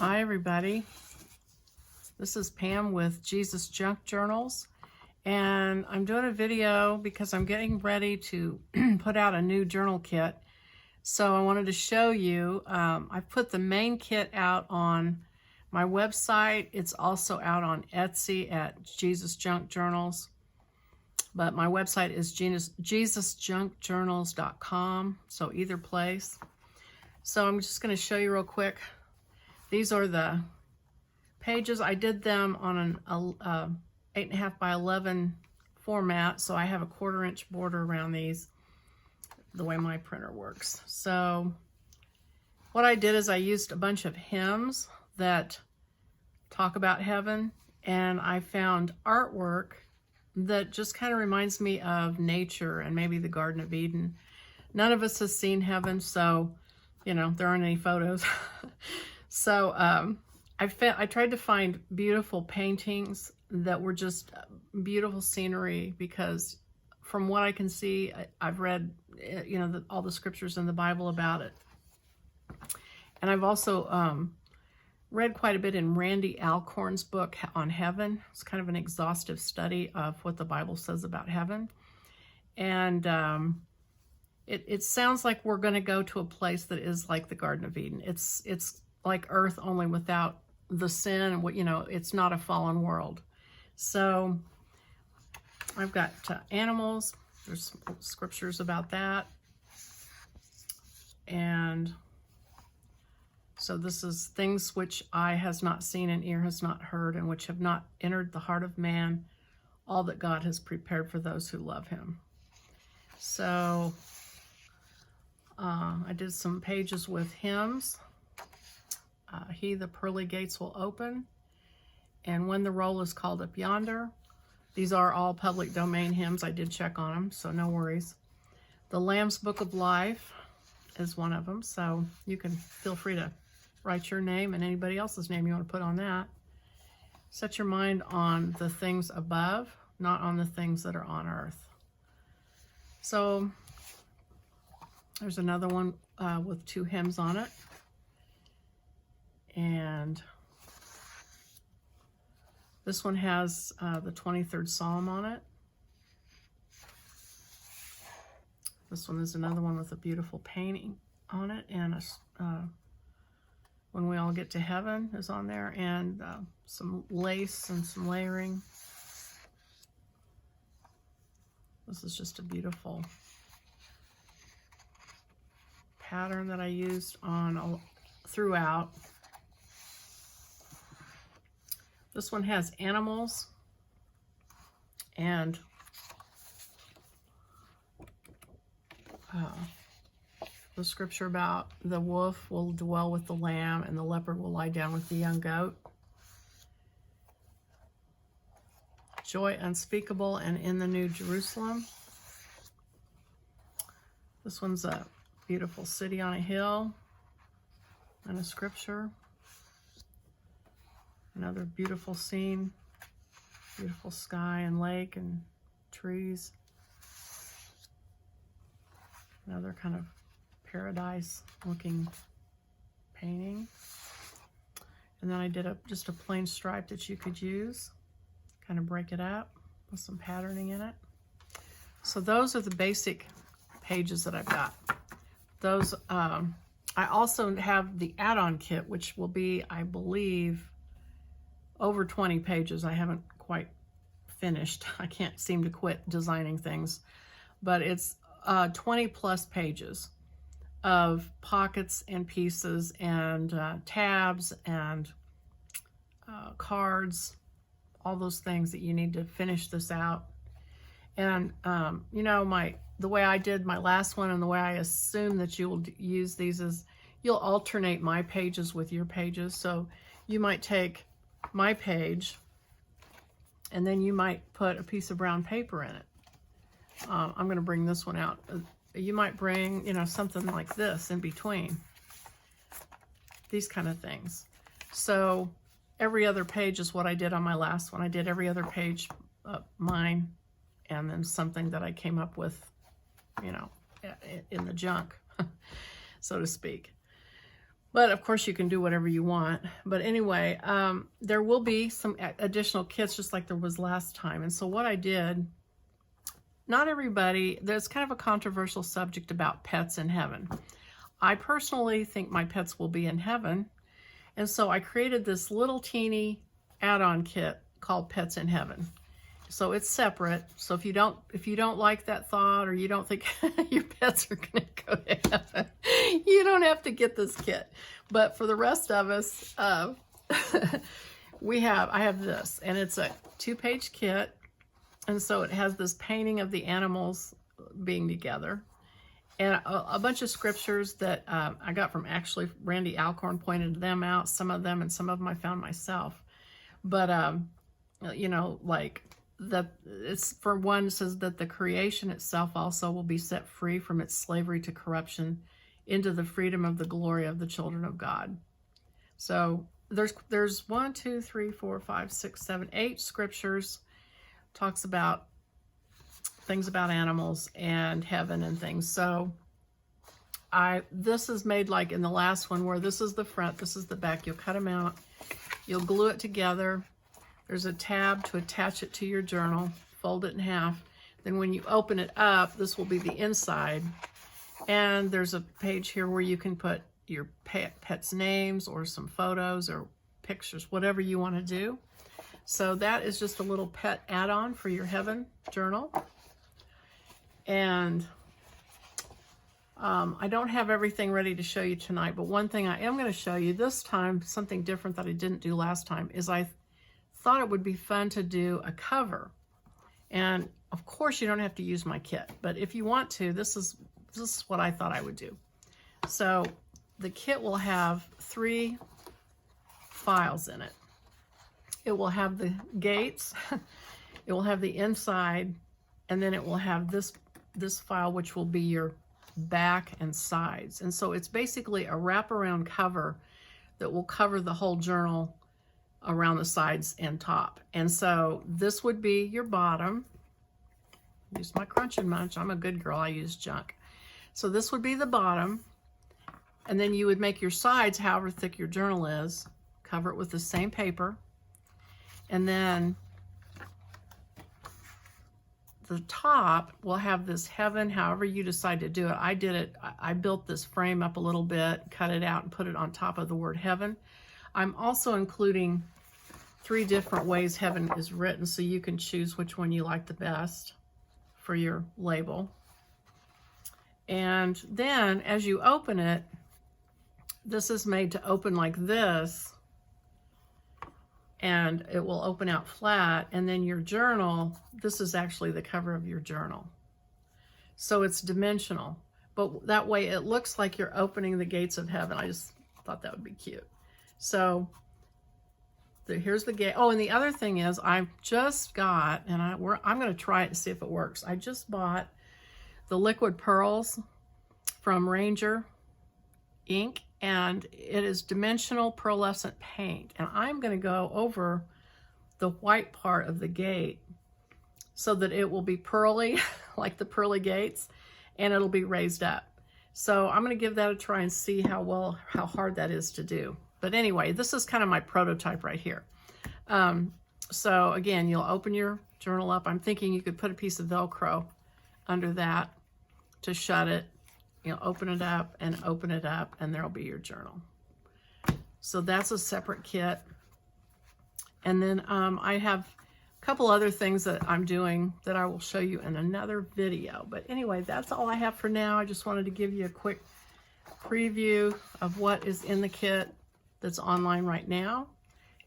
Hi everybody, this is Pam with Jesusjunkjournals, and I'm doing a video because I'm getting ready to put out a new journal kit. So I wanted to show you, I've put the main kit out on my website. It's also out on Etsy at Jesusjunkjournals, but my website is Jesusjunkjournals.com, so either place. So I'm just going to show you real quick. These are the pages. I did them on an 8.5 by 11 format, so I have a 1/4 inch border around these, the way my printer works. So what I did is I used a bunch of hymns that talk about heaven, and I found artwork that just kind of reminds me of nature and maybe the Garden of Eden. None of us has seen heaven, so you know, there aren't any photos. So I tried to find beautiful paintings that were just beautiful scenery, because from what I can see, I've read, you know, all the scriptures in the Bible about it. And I've also read quite a bit in Randy Alcorn's book on heaven. It's kind of an exhaustive study of what the Bible says about heaven. And it sounds like we're going to go to a place that is like the Garden of Eden. It's like Earth, only without the sin, and what, you know, it's not a fallen world. So I've got animals. There's scriptures about that. And so this is things which eye has not seen and ear has not heard, and which have not entered the heart of man, all that God has prepared for those who love him. So I did some pages with hymns. He, the pearly gates will open, and when the roll is called up yonder. These are all public domain hymns. I did check on them, so no worries. The Lamb's Book of Life is one of them, so you can feel free to write your name and anybody else's name you want to put on that. Set your mind on the things above, not on the things that are on earth. So there's another one with 2 hymns on it. And this one has the 23rd Psalm on it. This one is another one with a beautiful painting on it, and When We All Get to Heaven is on there, and some lace and some layering. This is just a beautiful pattern that I used on throughout. This one has animals and the scripture about the wolf will dwell with the lamb and the leopard will lie down with the young goat. Joy unspeakable and in the New Jerusalem. This one's a beautiful city on a hill and a scripture. Another beautiful scene, beautiful sky and lake and trees. Another kind of paradise looking painting. And then I did just a plain stripe that you could use, kind of break it up with some patterning in it. So those are the basic pages that I've got. Those, I also have the add-on kit, which will be, I believe, over 20 pages. I haven't quite finished. I can't seem to quit designing things, but it's 20 plus pages of pockets and pieces and tabs and cards, all those things that you need to finish this out. And you know, the way I did my last one and the way I assume that you will use these is you'll alternate my pages with your pages. So you might take my page and then you might put a piece of brown paper in it. I'm going to bring this one out. You might bring, you know, something like this in between, these kind of things. So every other page is what I did on my last one. I did every other page mine, and then something that I came up with, you know, in the junk, so to speak. But of course you can do whatever you want. But anyway, there will be some additional kits just like there was last time. And so what I did, not everybody, there's kind of a controversial subject about pets in heaven. I personally think my pets will be in heaven. And so I created this little teeny add-on kit called Pets in Heaven. So it's separate. So if you don't like that thought, or you don't think your pets are going to go to heaven, you don't have to get this kit. But for the rest of us, I have this, and it's a 2-page kit. And so it has this painting of the animals being together, and a bunch of scriptures that I got from, actually, Randy Alcorn pointed them out, some of them, and some of them I found myself. But, you know, like, it's, for one, it says that the creation itself also will be set free from its slavery to corruption into the freedom of the glory of the children of God. So there's 1, 2, 3, 4, 5, 6, 7, 8 scriptures, talks about things about animals and heaven and things. So this is made like in the last one, where this is the front, this is the back. You'll cut them out, you'll glue it together. There's a tab to attach it to your journal, fold it in half. Then when you open it up, this will be the inside. And there's a page here where you can put your pet's names or some photos or pictures, whatever you want to do. So that is just a little pet add-on for your heaven journal. And I don't have everything ready to show you tonight, but one thing I am going to show you this time, something different that I didn't do last time, is I thought it would be fun to do a cover. And of course you don't have to use my kit, but if you want to, this is what I thought I would do. So the kit will have 3 files in it. It will have the gates, it will have the inside, and then it will have this file, which will be your back and sides. And so it's basically a wraparound cover that will cover the whole journal around the sides and top. And so this would be your bottom. Use my Crunch and Munch. I'm a good girl. I use junk. So this would be the bottom. And then you would make your sides, however thick your journal is, cover it with the same paper. And then the top will have this heaven, however you decide to do it. I did it, I built this frame up a little bit, cut it out, and put it on top of the word heaven. I'm also including 3 different ways heaven is written, so you can choose which one you like the best for your label. And then as you open it, this is made to open like this, and it will open out flat. And then your journal, this is actually the cover of your journal. So it's dimensional, but that way it looks like you're opening the gates of heaven. I just thought that would be cute. So here's the gate. Oh, and the other thing is, I just got, and I'm going to try it and see if it works. I just bought the liquid pearls from Ranger ink, and it is dimensional pearlescent paint. And I'm going to go over the white part of the gate so that it will be pearly, like the pearly gates, and it'll be raised up. So I'm going to give that a try and see how hard that is to do. But anyway, this is kind of my prototype right here. So again, you'll open your journal up. I'm thinking you could put a piece of Velcro under that to shut it. You'll open it up, and there'll be your journal. So that's a separate kit. And then I have a couple other things that I'm doing that I will show you in another video. But anyway, that's all I have for now. I just wanted to give you a quick preview of what is in the kit that's online right now.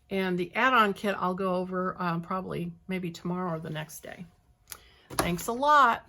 And the add-on kit I'll go over probably maybe tomorrow or the next day. Thanks a lot.